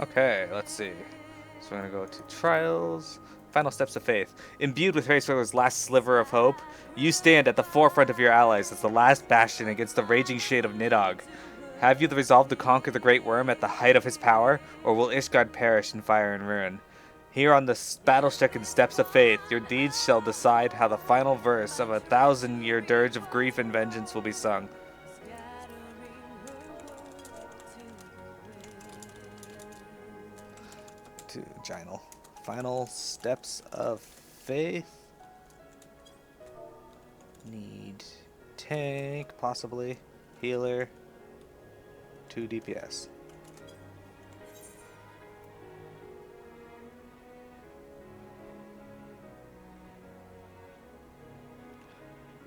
Okay, let's see. So we're gonna go to trials. Final steps of faith. Imbued with Racewar's last sliver of hope, you stand at the forefront of your allies as the last bastion against the raging shade of Nidhogg. Have you the resolve to conquer the Great Worm at the height of his power, or will Ishgard perish in fire and ruin? Here on the battle-stricken steps of faith, your deeds shall decide how the final verse of a thousand-year dirge of grief and vengeance will be sung. To Ginal. Final steps of faith. Need tank, possibly. Healer. 2 DPS.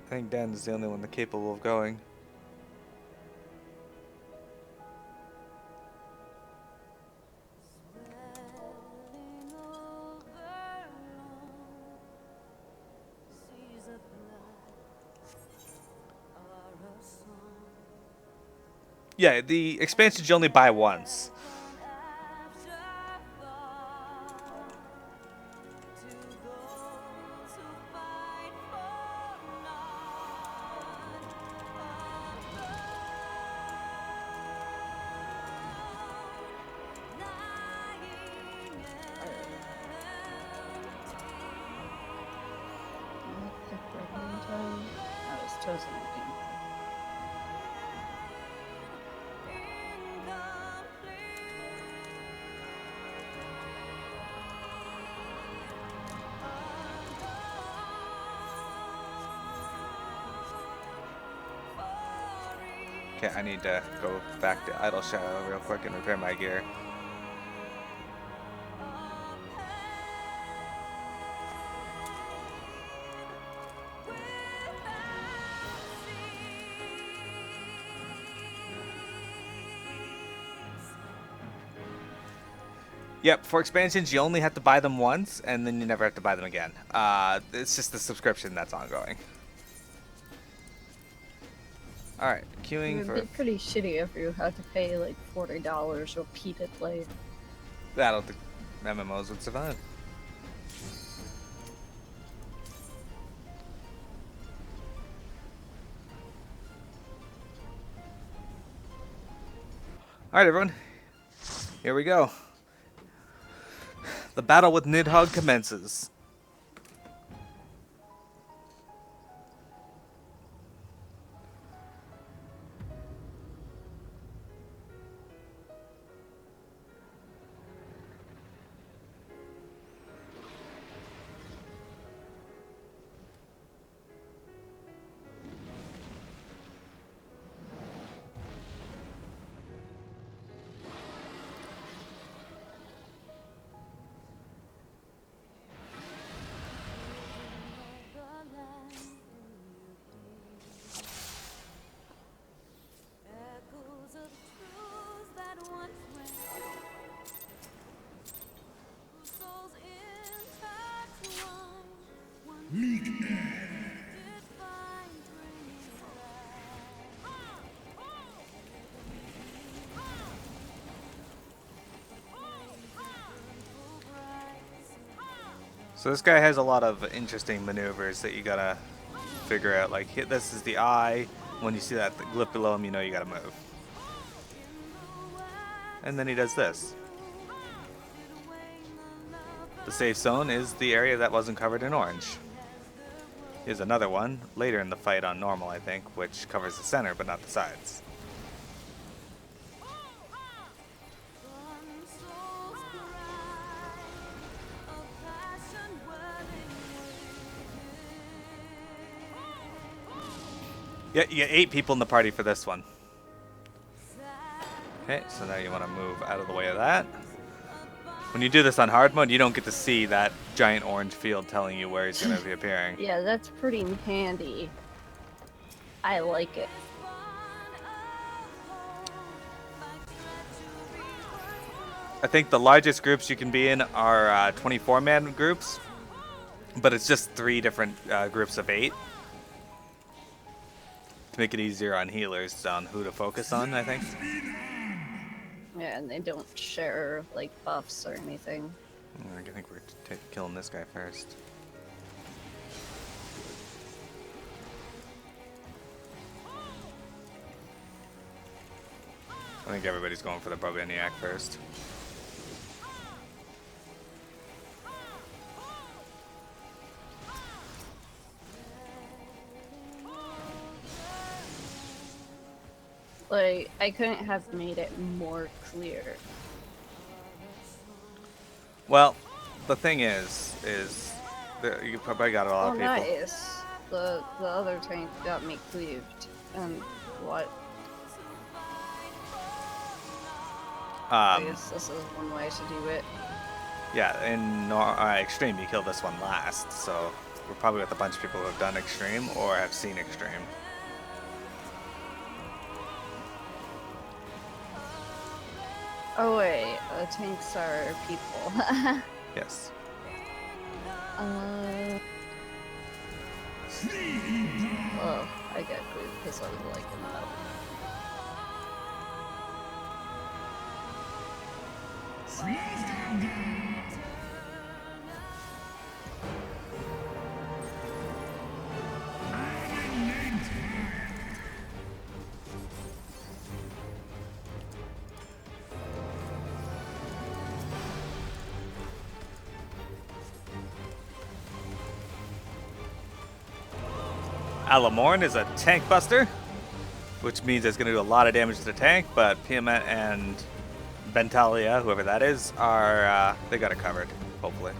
I think Dan's the only one that's capable of going. Yeah, the expansions you only buy once. I was totally looking. Okay, I need to go back to Idle Shadow real quick and repair my gear. Yep, for expansions, you only have to buy them once, and then you never have to buy them again. It's just the subscription that's ongoing. Alright, It queuing would for... be pretty shitty if you had to pay like $40 repeatedly. I don't think MMOs would survive. Alright, everyone. Here we go. The battle with Nidhogg commences. So this guy has a lot of interesting maneuvers that you gotta figure out. Like, this is the eye. When you see that glyph below him, you know you gotta move. And then he does this. The safe zone is the area that wasn't covered in orange. Here's another one, later in the fight on normal, I think, which covers the center but not the sides. Yeah, you get 8 people in the party for this one. Okay, so now you want to move out of the way of that. When you do this on hard mode, you don't get to see that giant orange field telling you where he's going to be appearing. Yeah, that's pretty handy. I like it. I think the largest groups you can be in are 24-man groups, but it's just 3 different groups of 8. To make it easier on healers on who to focus on, I think. Yeah, and they don't share like buffs or anything. I think we're killing this guy first. I think everybody's going for the Barbaniac first. Like, I couldn't have made it more clear. Well, the thing is you probably got a lot of people. Nice. The other tank got me cleaved. And what? I guess this is one way to do it. Yeah, in Extreme you kill this one last, so we're probably with a bunch of people who have done Extreme or have seen Extreme. Oh wait, tanks are people. Yes. Oh, I got cleaved because I was like in the middle. Alamorn is a tank buster, which means it's going to do a lot of damage to the tank, but Piamet and Bentalia, whoever that is, are they got it covered, hopefully.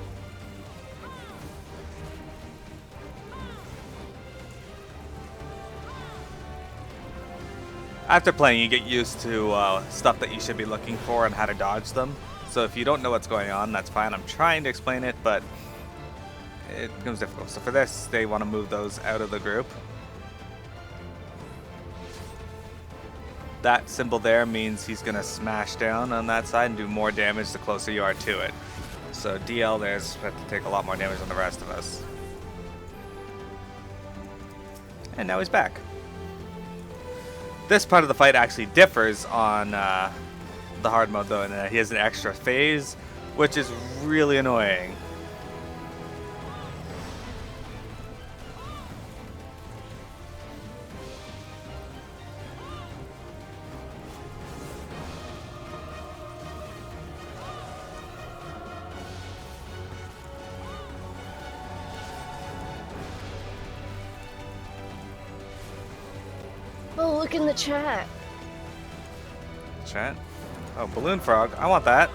After playing, you get used to stuff that you should be looking for and how to dodge them. So if you don't know what's going on, that's fine. I'm trying to explain it, but it becomes difficult. So for this, they want to move those out of the group. That symbol there means he's going to smash down on that side and do more damage the closer you are to it. So DL there's have to take a lot more damage than the rest of us. And now he's back. This part of the fight actually differs on the hard mode though, and he has an extra phase, which is really annoying. Oh, look in the chat. Chat? Oh, Balloon Frog. I want that.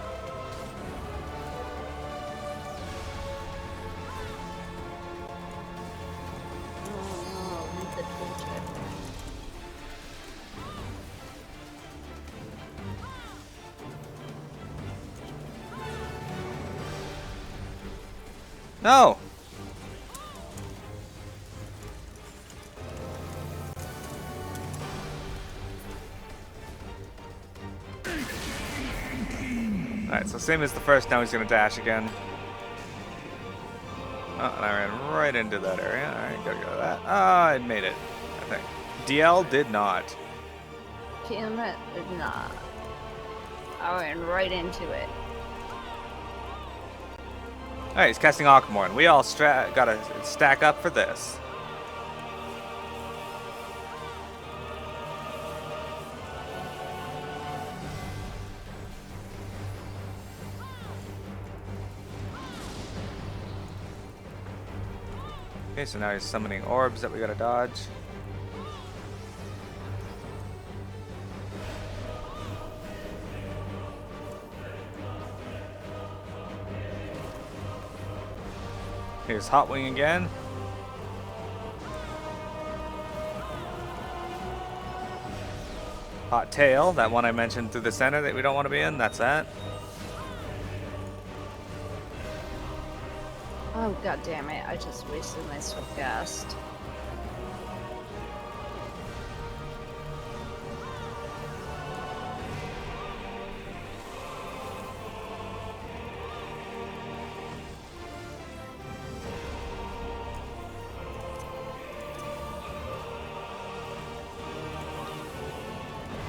Oh, read the tooltip. No! Alright, so same as the first, now he's going to dash again. Oh, and I ran right into that area. Alright, gotta go to that. Ah, I made it, I think. DL did not. Piamet did not. I went right into it. Alright, he's casting Aquamorn. We all gotta stack up for this. Okay, so now he's summoning orbs that we gotta dodge. Here's Hot Wing again. Hot Tail, that one I mentioned through the center that we don't want to be in, that's that. Oh, god damn it, I just wasted my Swiftcast.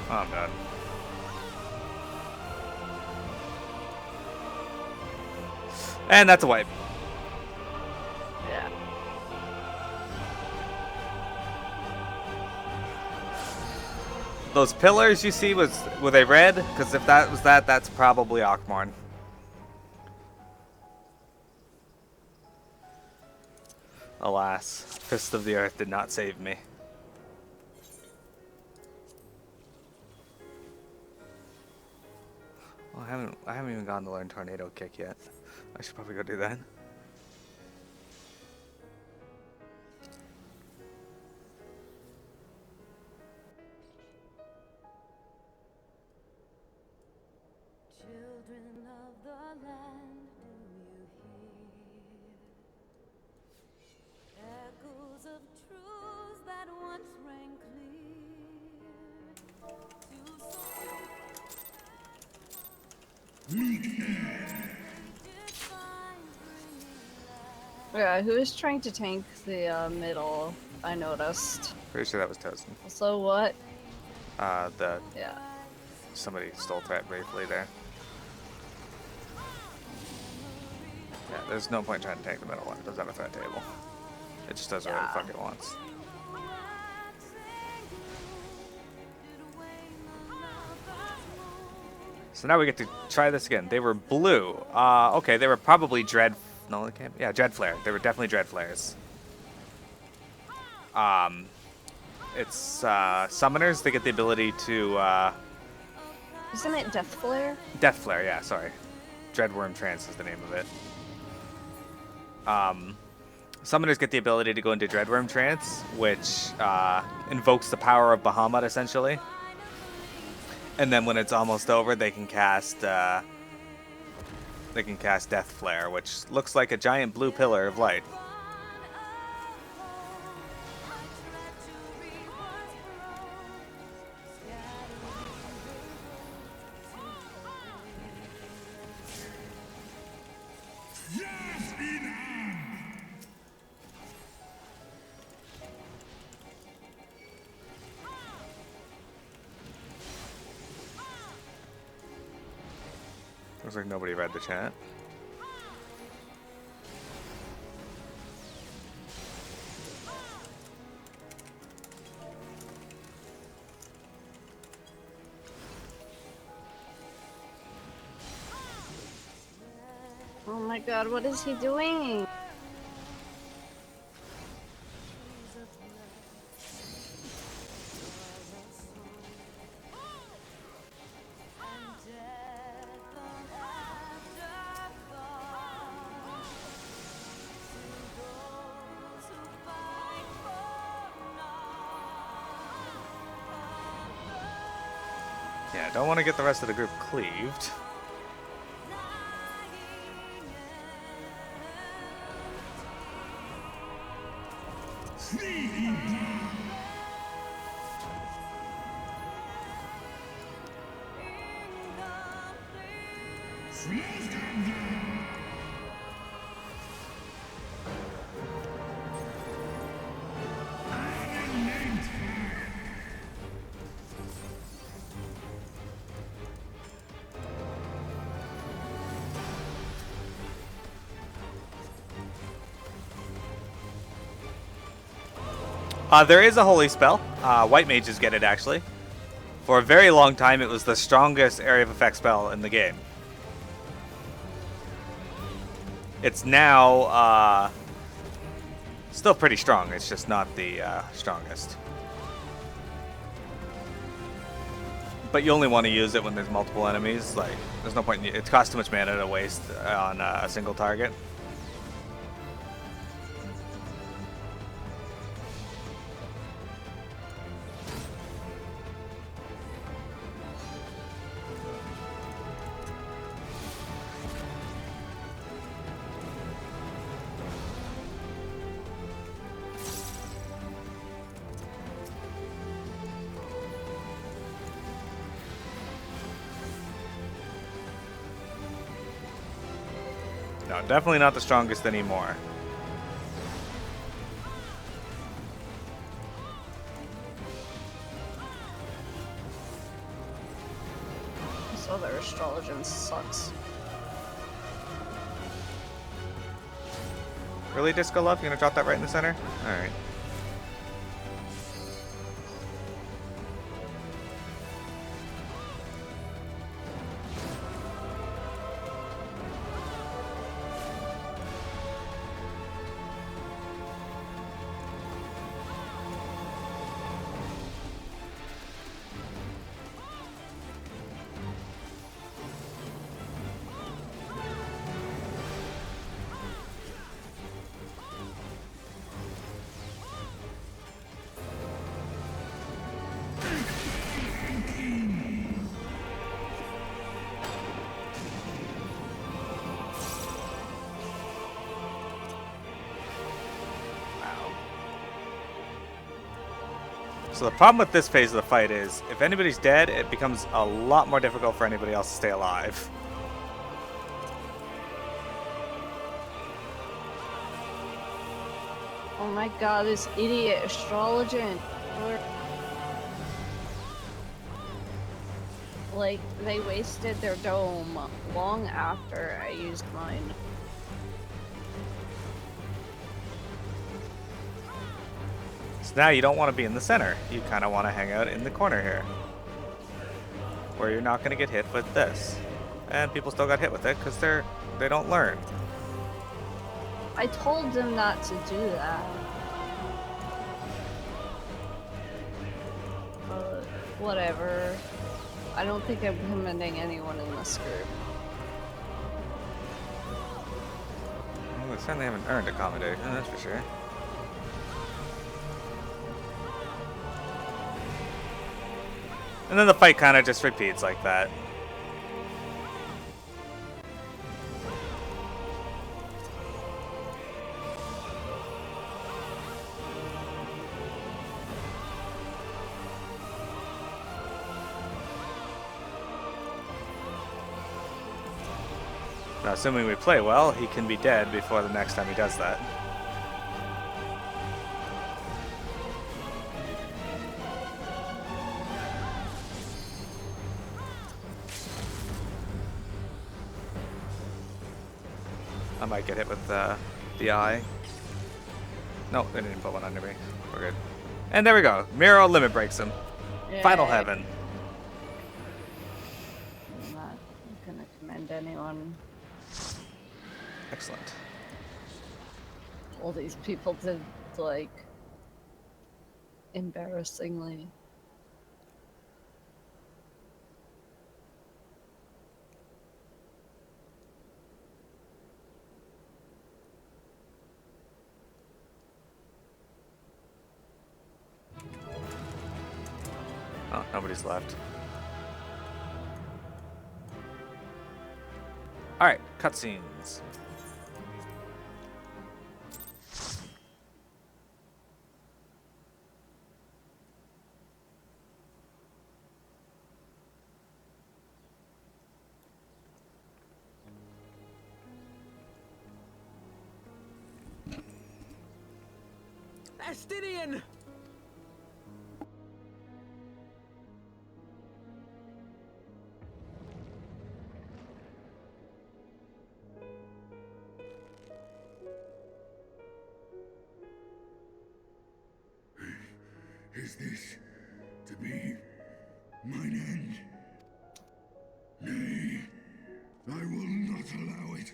Oh, I'm done. And that's a wipe. Yeah. Those pillars you see, were they red? Because if that was that, that's probably Akmarn. Alas, Fist of the Earth did not save me. Well, I haven't even gotten to learn Tornado Kick yet. I should probably go do that. Children of the land, do you hear? Echoes of truths that once rang clear. Yeah, who is trying to tank the middle? I noticed. Pretty sure that was Tozen. Also, what? Yeah. Somebody stole threat briefly there. Yeah, there's no point trying to tank the middle one. It doesn't have a threat table. It just does whatever the fuck it wants. So now we get to try this again. They were blue. Okay, they were probably Dread... No, they can't... Yeah, Dread Flare. They were definitely Dread Flares. It's summoners. They get the ability to... Isn't it Death Flare? Death Flare, yeah, sorry. Dreadworm Trance is the name of it. Summoners get the ability to go into Dreadworm Trance, which invokes the power of Bahamut, essentially. And then when it's almost over, they can cast Death Flare, which looks like a giant blue pillar of light. Looks like nobody read the chat. Oh my god, what is he doing? Yeah, don't want to get the rest of the group cleaved. There is a holy spell. White mages get it, actually. For a very long time, it was the strongest area of effect spell in the game. It's now still pretty strong. It's just not the strongest. But you only want to use it when there's multiple enemies. Like, there's no point. It costs too much mana to waste on a single target. No, definitely not the strongest anymore. This other astrologian sucks. Really, Disco Love? You gonna drop that right in the center? Alright. So the problem with this phase of the fight is, if anybody's dead, it becomes a lot more difficult for anybody else to stay alive. Oh my god, this idiot astrologer. Like, they wasted their dome long after I used mine. So now you don't want to be in the center. You kind of want to hang out in the corner here, where you're not going to get hit with this. And people still got hit with it because they don't learn. I told them not to do that. But whatever. I don't think I'm commending anyone in this group. Well, they certainly haven't earned accommodation, that's for sure. And then the fight kind of just repeats like that. Now, assuming we play well, he can be dead before the next time he does that. I might get hit with the eye. No, they didn't put one under me. We're good. And there we go. Miro limit breaks him. Yay. Final heaven. I'm not gonna commend anyone. Excellent. All these people did, like, embarrassingly. Oh, nobody's left. Alright, cutscenes. Astinian! Is this to be mine end? Nay, I will not allow it.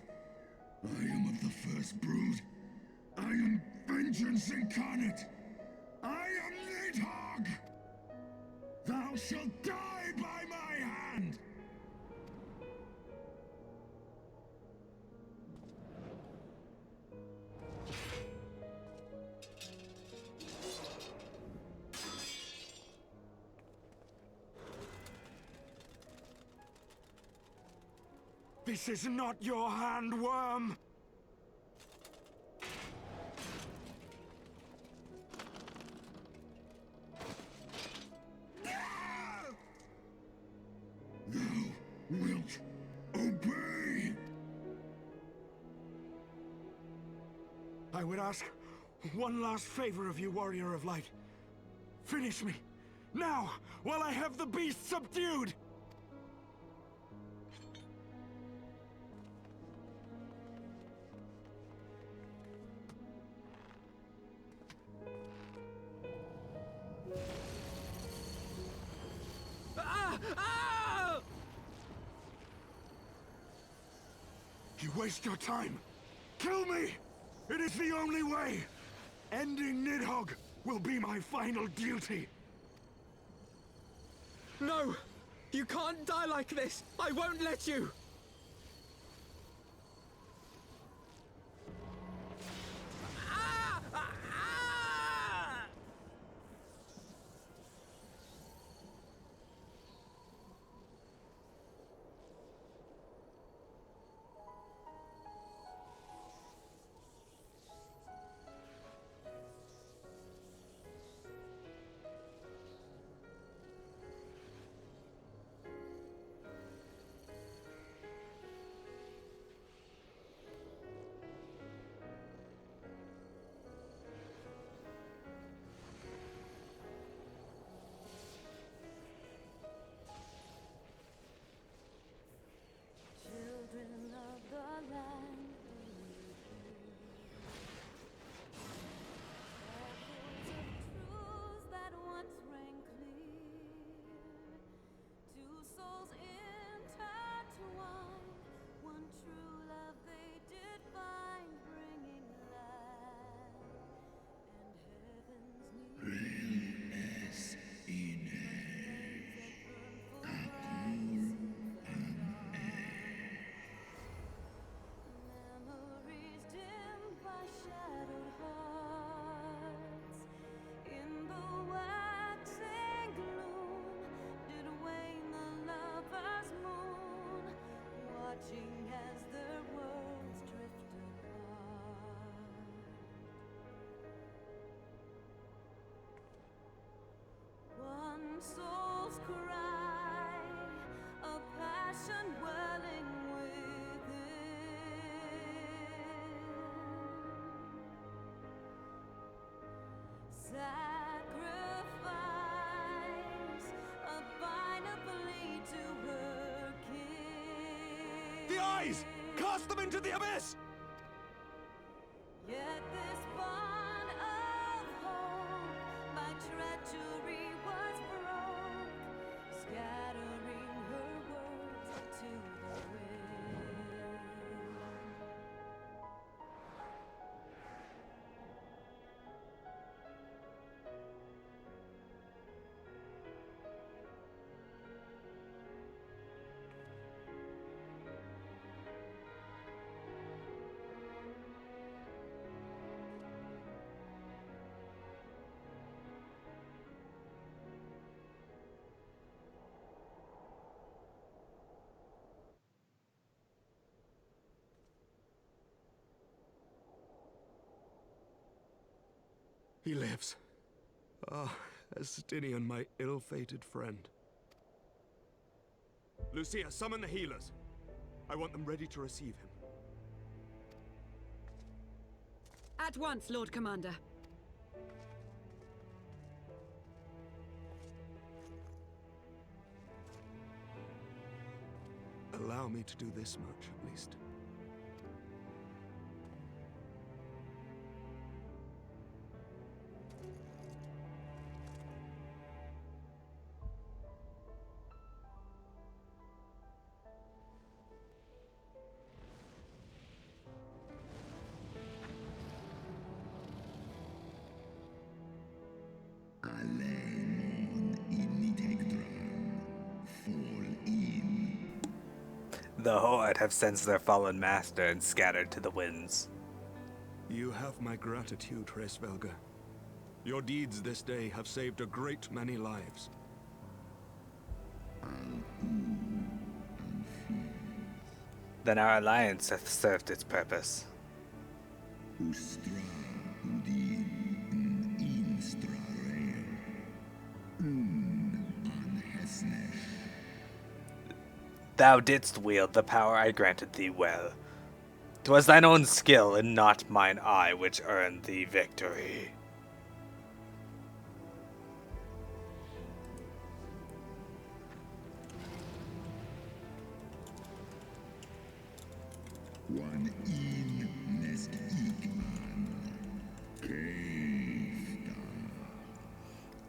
I am of the first brood. I am vengeance incarnate. I am Nidhogg. Thou shalt die by my hand. This is not your hand, worm! Thou wilt obey. I would ask one last favor of you, Warrior of Light. Finish me, now, while I have the beast subdued! You waste your time. Kill me! It is the only way! Ending Nidhogg will be my final duty! No! You can't die like this! I won't let you! Ah! Ah! Ah! Children of the land, echoes of truths that once rang clear. Two souls intertwined, one true love they did find, bringing light and heaven's need. Memories dimmed by shadowed hearts. In the waxing gloom did wane the lover's moon, watching as their worlds drift apart. One soul's cry, a passion welling within. Sacrifice, a final plea to her kin. The eyes! Cast them into the abyss! Yet this bond of hope by treachery was broke, scattering her words to the wind. He lives. Ah, Estinian, my ill-fated friend. Lucia, summon the healers. I want them ready to receive him. At once, Lord Commander. Allow me to do this much, at least. The Horde have sensed their fallen master and scattered to the winds. You have my gratitude, Hraesvelga. Your deeds this day have saved a great many lives. Then our alliance hath served its purpose. Thou didst wield the power I granted thee well. 'Twas thine own skill and not mine eye which earned thee victory.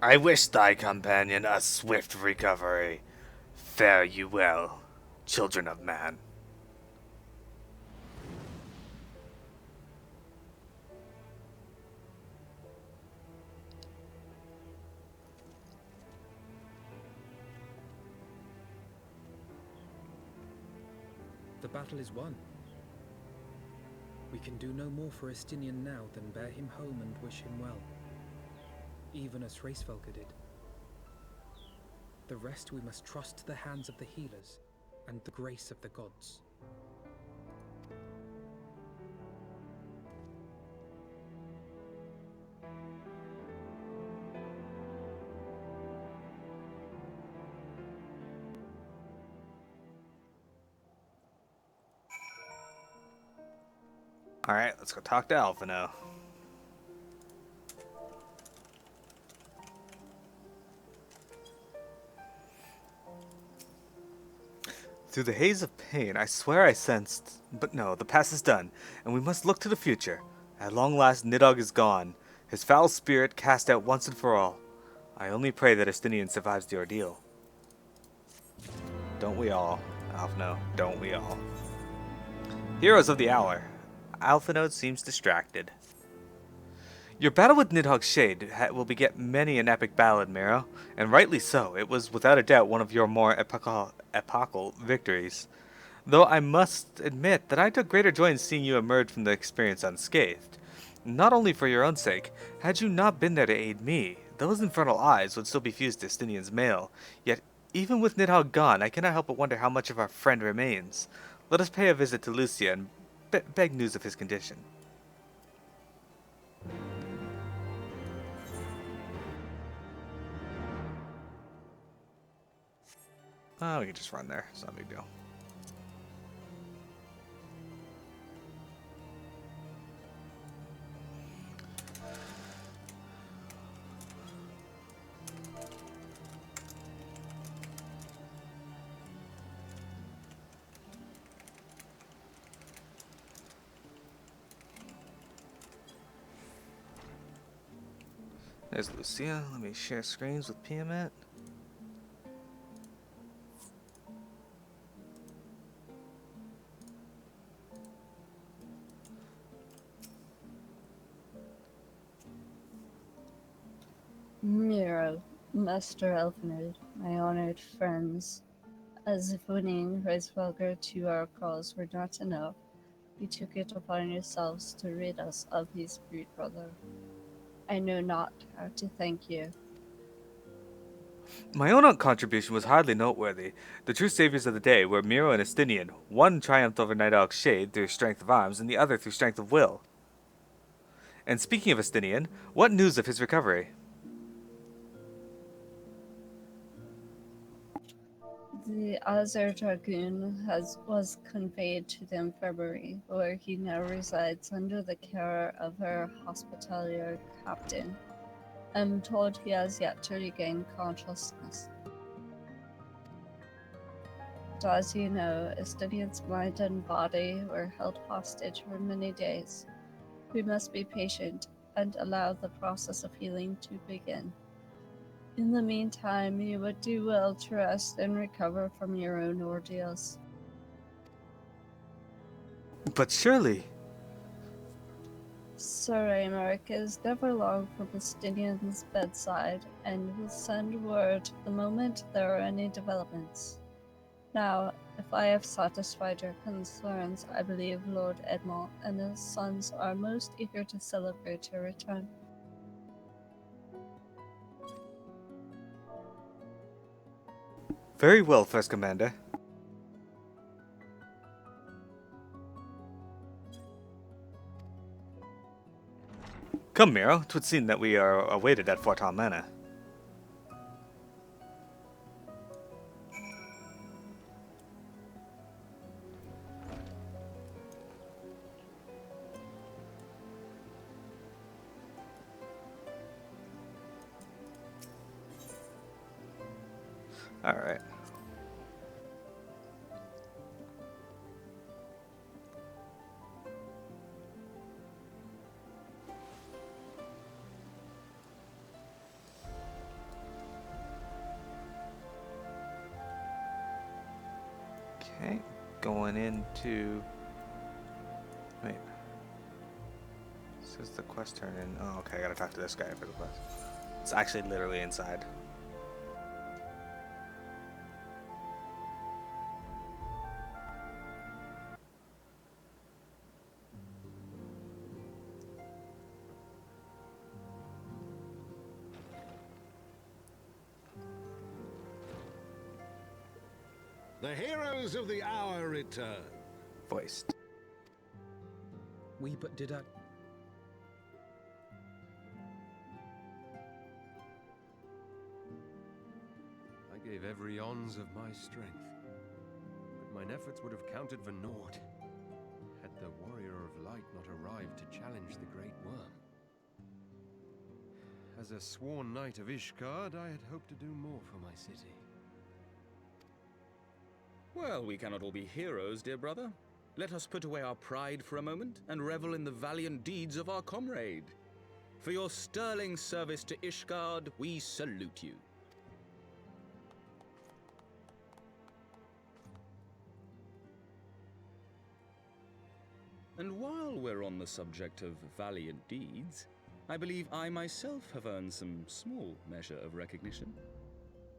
I wish thy companion a swift recovery. Fare you well, children of man. The battle is won. We can do no more for Estinian now than bear him home and wish him well, even as Hraesvelgr did. The rest we must trust to the hands of the healers and the grace of the gods. Alright, let's go talk to Alphino. Through the haze of pain, I swear I sensed... But no, the past is done, and we must look to the future. At long last, Nidhogg is gone, his foul spirit cast out once and for all. I only pray that Estinian survives the ordeal. Don't we all, Alphino? Don't we all? Heroes of the hour. Alphino seems distracted. Your battle with Nidhogg's Shade will beget many an epic ballad, Mearo, and rightly so. It was without a doubt one of your more epochal victories. Though I must admit that I took greater joy in seeing you emerge from the experience unscathed. Not only for your own sake, had you not been there to aid me, those infernal eyes would still be fused to Estinian's mail. Yet, even with Nidhogg gone, I cannot help but wonder how much of our friend remains. Let us pay a visit to Lucia and beg news of his condition. Oh, we can just run there. It's not a big deal. There's Lucia. Let me share screens with Piamet. Mearo, Master Elfinid, my honored friends. As if winning Hraesvelgr to our cause were not enough, you took it upon yourselves to rid us of his brute brother. I know not how to thank you. My own contribution was hardly noteworthy. The true saviors of the day were Mearo and Estinian. One triumphed over Nidhogg's Shade through strength of arms, and the other through strength of will. And speaking of Estinian, what news of his recovery? The Azure Dragoon was conveyed to the infirmary, where he now resides under the care of our hospitalier captain. I'm told he has yet to regain consciousness. But as you know, Estinian's mind and body were held hostage for many days. We must be patient and allow the process of healing to begin. In the meantime, you would do well to rest and recover from your own ordeals. But surely... Sir Aymeric is never long from Estinian's bedside, and will send word the moment there are any developments. Now, if I have satisfied your concerns, I believe Lord Edmond and his sons are most eager to celebrate your return. Very well, First Commander. Come, Mearo. 'Twould seem that we are awaited at Fort Manor. All right. Okay, going into... Wait. This is the quest turn in. Oh, okay, I gotta talk to this guy for the quest. It's actually literally inside. The heroes of the hour return. Voiced. We but did I... I gave every ounce of my strength, but mine efforts would have counted for naught had the Warrior of Light not arrived to challenge the Great Worm. As a sworn knight of Ishgard, I had hoped to do more for my city. Well, we cannot all be heroes, dear brother. Let us put away our pride for a moment and revel in the valiant deeds of our comrade. For your sterling service to Ishgard, we salute you. And while we're on the subject of valiant deeds, I believe I myself have earned some small measure of recognition.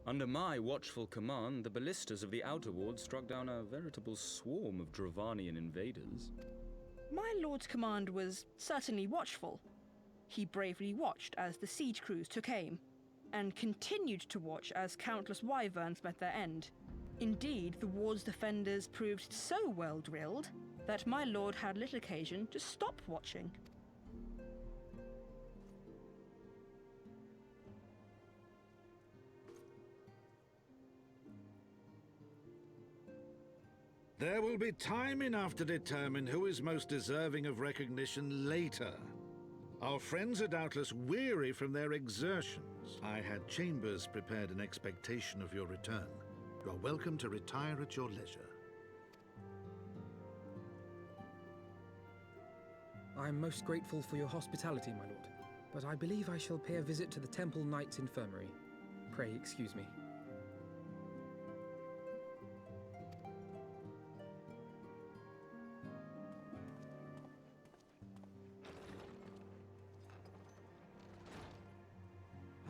Under my watchful command, the ballistas of the Outer Ward struck down a veritable swarm of Dravanian invaders. My lord's command was certainly watchful. He bravely watched as the siege crews took aim, and continued to watch as countless wyverns met their end. Indeed, the ward's defenders proved so well drilled that my lord had little occasion to stop watching. There will be time enough to determine who is most deserving of recognition later. Our friends are doubtless weary from their exertions. I had chambers prepared in expectation of your return. You are welcome to retire at your leisure. I am most grateful for your hospitality, my lord, but I believe I shall pay a visit to the Temple Knight's Infirmary. Pray excuse me.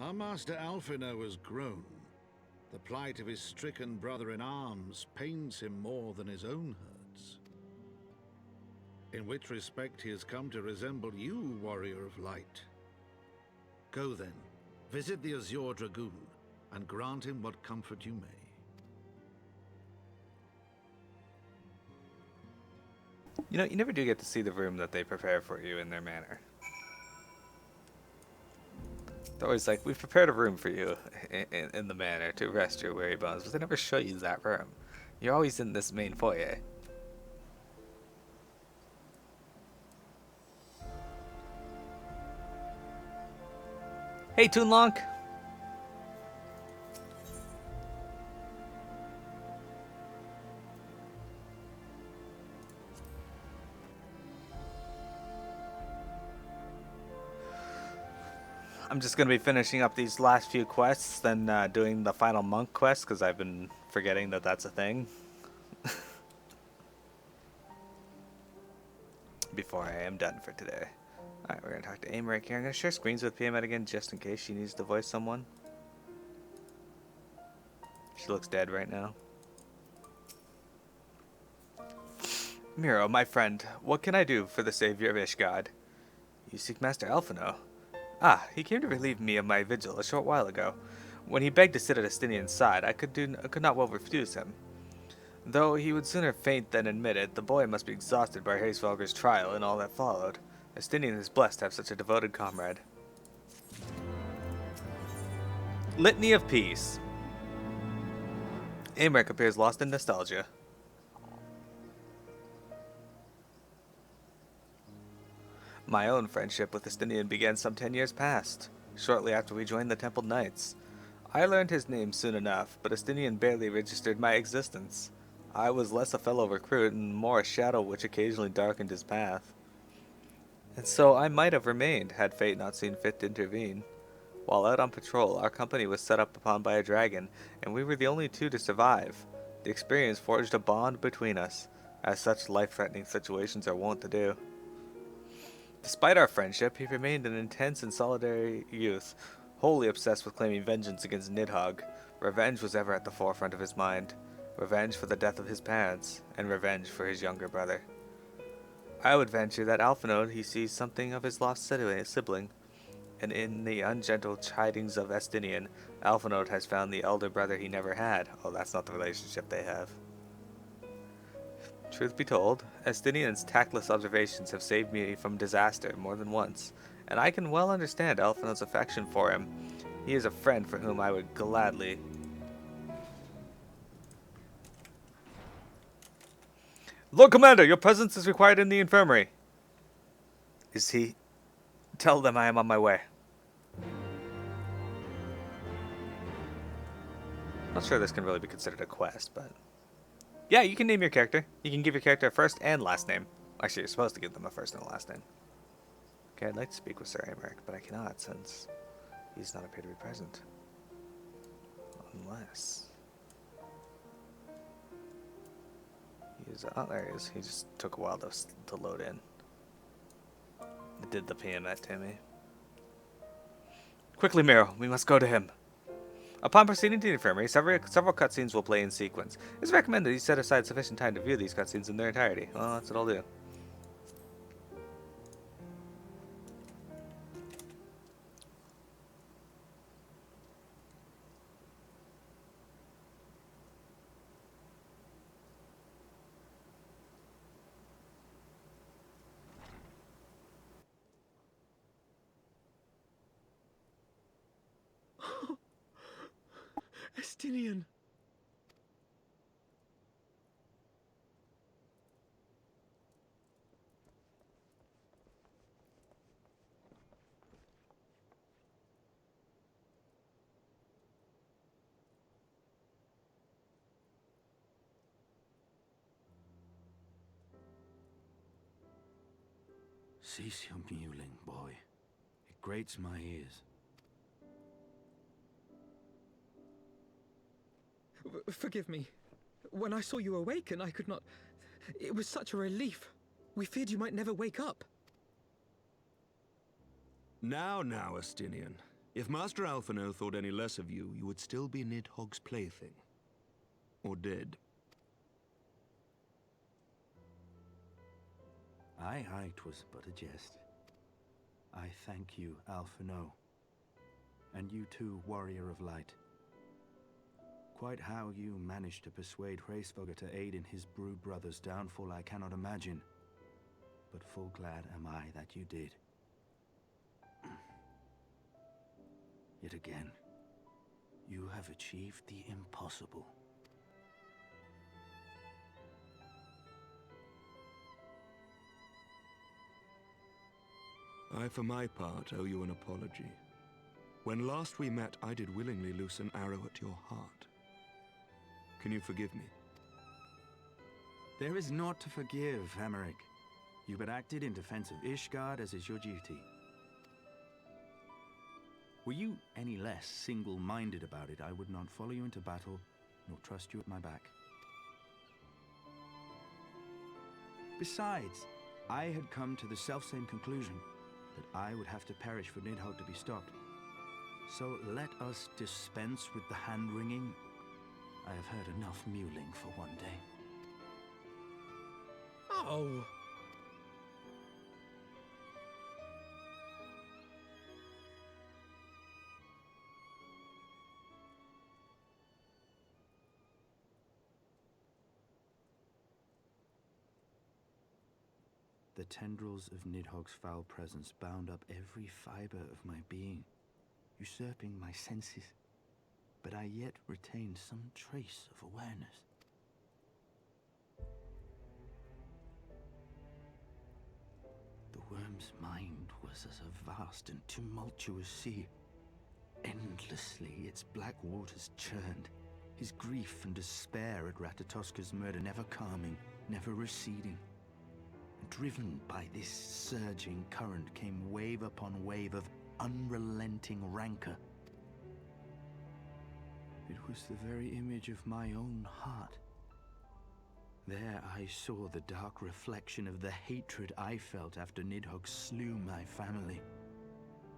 Our master Alphino has grown. The plight of his stricken brother-in-arms pains him more than his own hurts. In which respect he has come to resemble you, Warrior of Light. Go then, visit the Azure Dragoon, and grant him what comfort you may. You know, you never do get to see the room that they prepare for you in their manor. They're always like, we've prepared a room for you in the manor to rest your weary bones, but they never show you that room. You're always in this main foyer. Hey, Toonlonk! I'm just going to be finishing up these last few quests, then doing the final monk quest, because I've been forgetting that that's a thing. Before I am done for today. Alright, we're going to talk to Aimeric here. I'm going to share screens with Piamet again, just in case she needs to voice someone. She looks dead right now. Miro, my friend, what can I do for the savior of Ishgard? You seek Master Alphino. Ah, he came to relieve me of my vigil a short while ago. When he begged to sit at Estinian's side, I could not well refuse him. Though he would sooner faint than admit it, the boy must be exhausted by Hraesvelgr's trial and all that followed. Estinian is blessed to have such a devoted comrade. Litany of Peace. Aimeric appears lost in nostalgia. My own friendship with Estinian began some 10 years past, shortly after we joined the Temple Knights. I learned his name soon enough, but Estinian barely registered my existence. I was less a fellow recruit and more a shadow which occasionally darkened his path. And so I might have remained, had fate not seen fit to intervene. While out on patrol, our company was set up upon by a dragon, and we were the only two to survive. The experience forged a bond between us, as such life-threatening situations are wont to do. Despite our friendship, he remained an intense and solitary youth, wholly obsessed with claiming vengeance against Nidhogg. Revenge was ever at the forefront of his mind. Revenge for the death of his parents, and revenge for his younger brother. I would venture that Alphinaud he sees something of his lost sibling, and in the ungentle chidings of Estinian, Alphinaud has found the elder brother he never had. Oh, that's not the relationship they have. Truth be told, Estinian's tactless observations have saved me from disaster more than once, and I can well understand Alphinaud's affection for him. He is a friend for whom I would gladly... Lord Commander, your presence is required in the infirmary. Is he? Tell them I am on my way. Not sure this can really be considered a quest, but... Yeah, you can name your character. You can give your character a first and last name. Actually, you're supposed to give them a first and a last name. Okay, I'd like to speak with Sir Aymeric, but I cannot since he does not appear to be present. Unless... he is... oh, there he is. He just took a while to load in. It did the PMS to me. Quickly, Miro, we must go to him. Upon proceeding to the infirmary, several cutscenes will play in sequence. It is recommended you set aside sufficient time to view these cutscenes in their entirety. Well, that's what I'll do. Estinian! Cease your mewling, boy. It grates my ears. Forgive me. When I saw you awaken, I could not... It was such a relief. We feared you might never wake up. Now, Estinian. If Master Alphinaud thought any less of you, you would still be Nidhogg's plaything. Or dead. Aye, 'twas but a jest. I thank you, Alphinaud. And you too, Warrior of Light. Quite how you managed to persuade Hraesvelgr to aid in his brood brother's downfall I cannot imagine. But full glad am I that you did. Yet again, you have achieved the impossible. I, for my part, owe you an apology. When last we met, I did willingly loose an arrow at your heart. Can you forgive me? There is naught to forgive, Aymeric. You but acted in defense of Ishgard as is your duty. Were you any less single-minded about it, I would not follow you into battle, nor trust you at my back. Besides, I had come to the selfsame conclusion, that I would have to perish for Nidhogg to be stopped. So let us dispense with the hand-wringing. I have heard enough mewling for one day. Oh! The tendrils of Nidhogg's foul presence bound up every fiber of my being, usurping my senses, but I yet retained some trace of awareness. The worm's mind was as a vast and tumultuous sea. Endlessly its black waters churned, his grief and despair at Ratatoska's murder never calming, never receding. Driven by this surging current came wave upon wave of unrelenting rancor. It was the very image of my own heart There I saw the dark reflection of the hatred I felt after Nidhogg slew my family.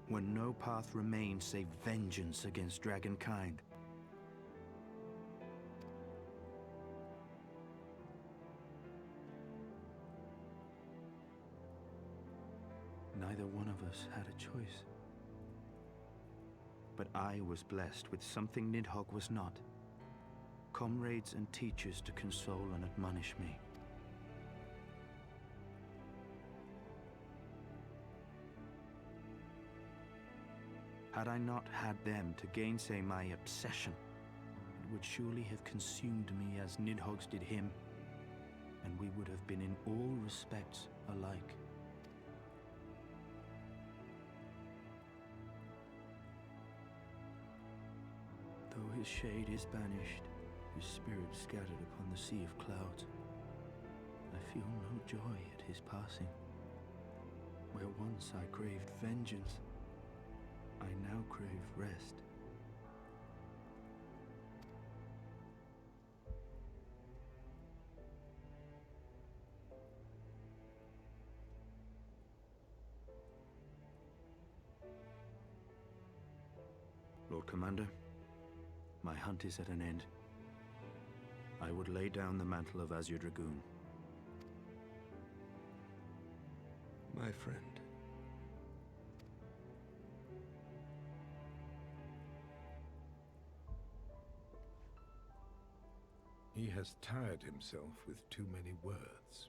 When no path remained save vengeance against dragonkind. Neither one of us had a choice. But I was blessed with something Nidhogg was not. Comrades and teachers to console and admonish me. Had I not had them to gainsay my obsession, it would surely have consumed me as Nidhogg's did him, and we would have been in all respects alike. Though his shade is banished, his spirit scattered upon the sea of clouds, I feel no joy at his passing. Where once I craved vengeance, I now crave rest. Lord Commander, my hunt is at an end. I would lay down the mantle of Azure Dragoon. My friend. He has tired himself with too many words.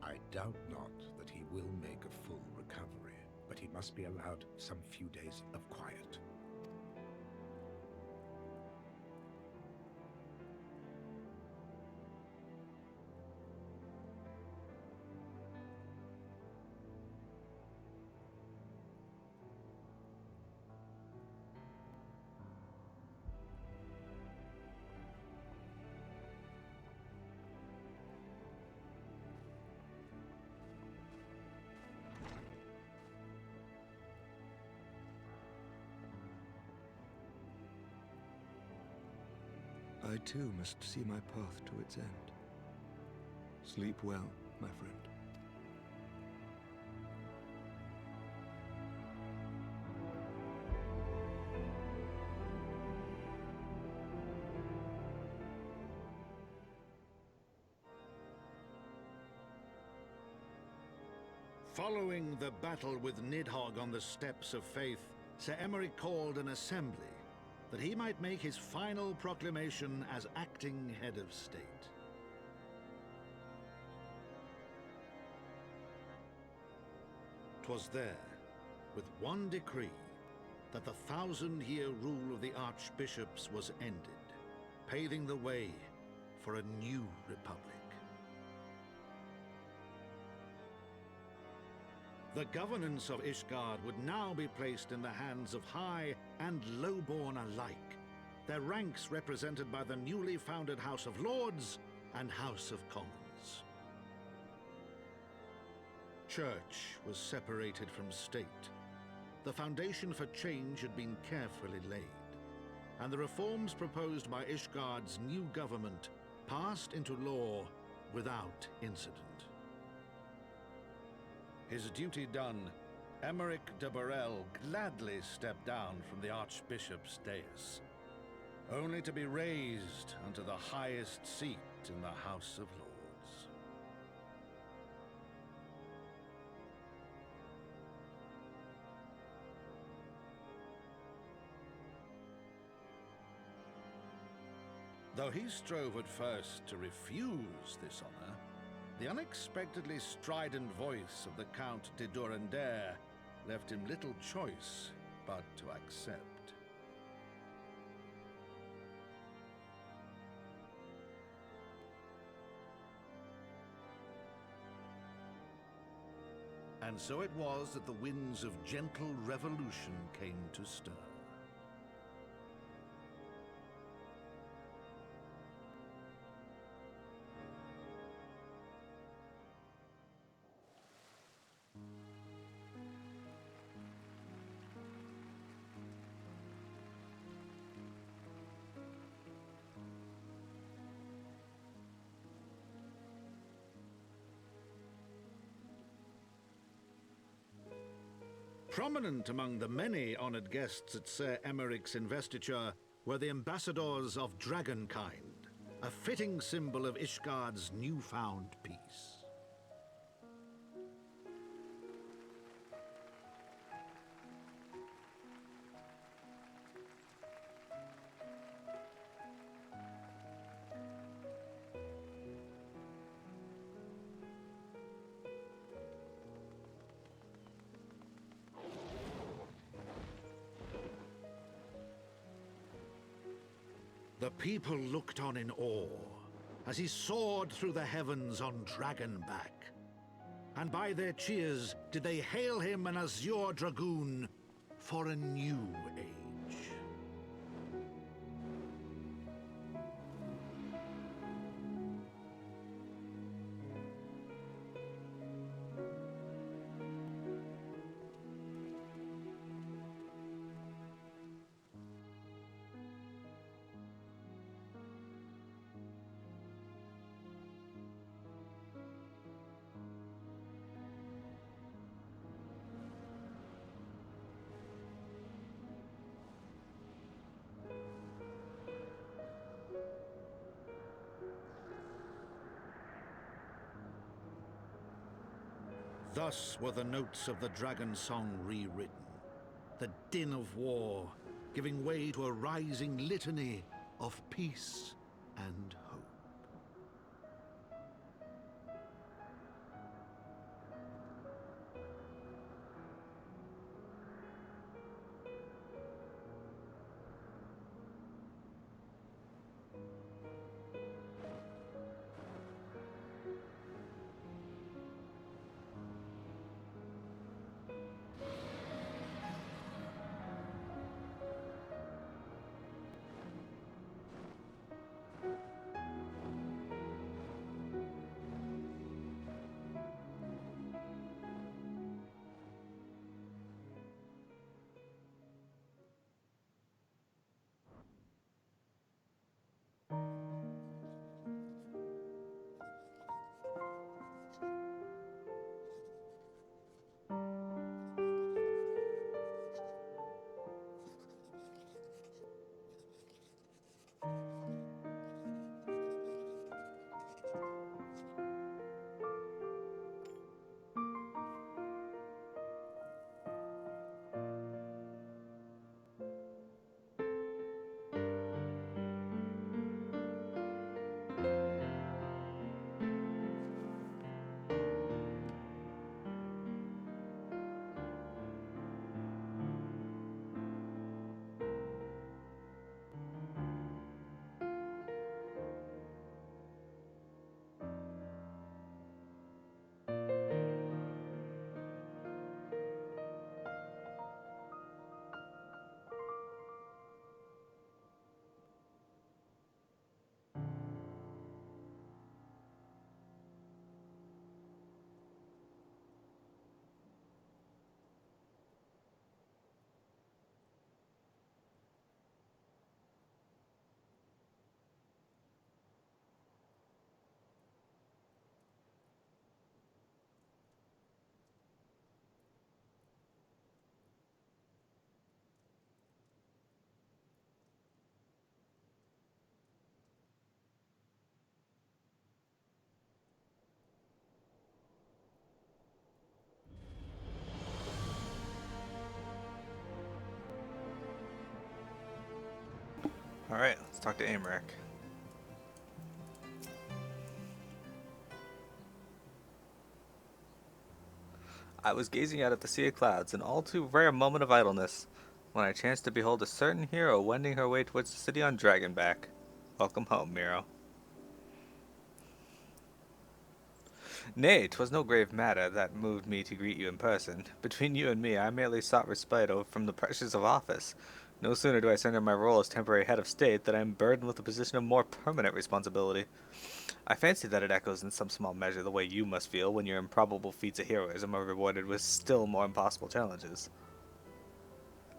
I doubt not that he will make a full recovery, but he must be allowed some few days of quiet. I too must see my path to its end. Sleep well, my friend. Following the battle with Nidhogg on the Steps of Faith, Sir Emeric called an assembly that he might make his final proclamation as acting head of state. "'Twas there, with one decree, that the 1,000-year rule of the archbishops was ended, paving the way for a new republic. The governance of Ishgard would now be placed in the hands of high and lowborn alike, their ranks represented by the newly founded House of Lords and House of Commons. Church was separated from state. The foundation for change had been carefully laid, and the reforms proposed by Ishgard's new government passed into law without incident. His duty done, Emeric de Burrell gladly stepped down from the Archbishop's dais, only to be raised unto the highest seat in the House of Lords. Though he strove at first to refuse this honor, the unexpectedly strident voice of the Count de Durandare left him little choice but to accept. And so it was that the winds of gentle revolution came to stir. Prominent among the many honoured guests at Sir Emeric's investiture were the ambassadors of Dragonkind, a fitting symbol of Ishgard's newfound peace. The people looked on in awe as he soared through the heavens on Dragonback. And by their cheers did they hail him an Azure Dragoon for a new age. Thus were the notes of the dragon song rewritten, the din of war giving way to a rising litany of peace and hope. Alright, let's talk to Amric. I was gazing out at the sea of clouds, an all too rare moment of idleness, when I chanced to behold a certain hero wending her way towards the city on Dragonback. Welcome home, Mearo. Nay, 'twas no grave matter that moved me to greet you in person. Between you and me, I merely sought respite from the pressures of office. No sooner do I surrender my role as temporary head of state than I am burdened with a position of more permanent responsibility. I fancy that it echoes in some small measure the way you must feel when your improbable feats of heroism are rewarded with still more impossible challenges.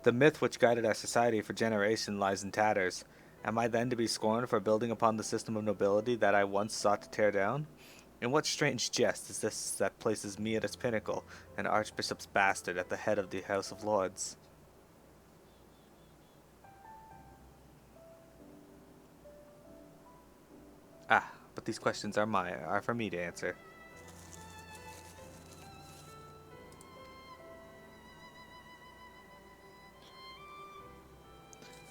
The myth which guided our society for generations lies in tatters. Am I then to be scorned for building upon the system of nobility that I once sought to tear down? And what strange jest is this that places me at its pinnacle, an archbishop's bastard at the head of the House of Lords? Ah, but these questions are for me to answer.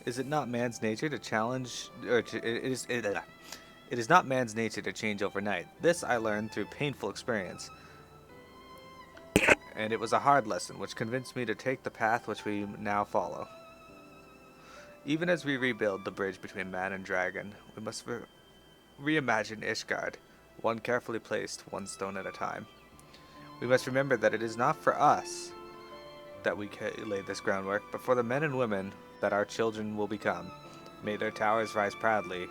Is it not man's nature to challenge, it is not man's nature to change overnight. This I learned through painful experience. And it was a hard lesson, which convinced me to take the path which we now follow. Even as we rebuild the bridge between man and dragon, we must reimagine Ishgard, one carefully placed, one stone at a time. We must remember that it is not for us that we laid this groundwork, but for the men and women that our children will become. May their towers rise proudly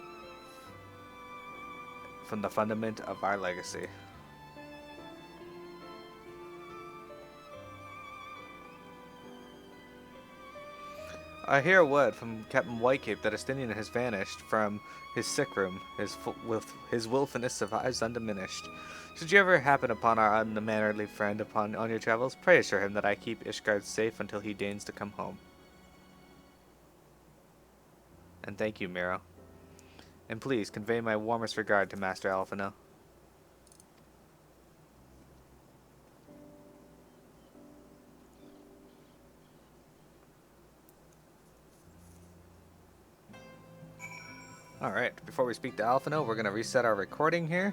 from the fundament of our legacy. I hear a word from Captain Whitecape that Estinian has vanished from his sick room. His willfulness survives undiminished. Should you ever happen upon our unmannerly friend on your travels, pray assure him that I keep Ishgard safe until he deigns to come home. And thank you, Miro. And please convey my warmest regard to Master Alphino. Alright, before we speak to Alphino, we're going to reset our recording here.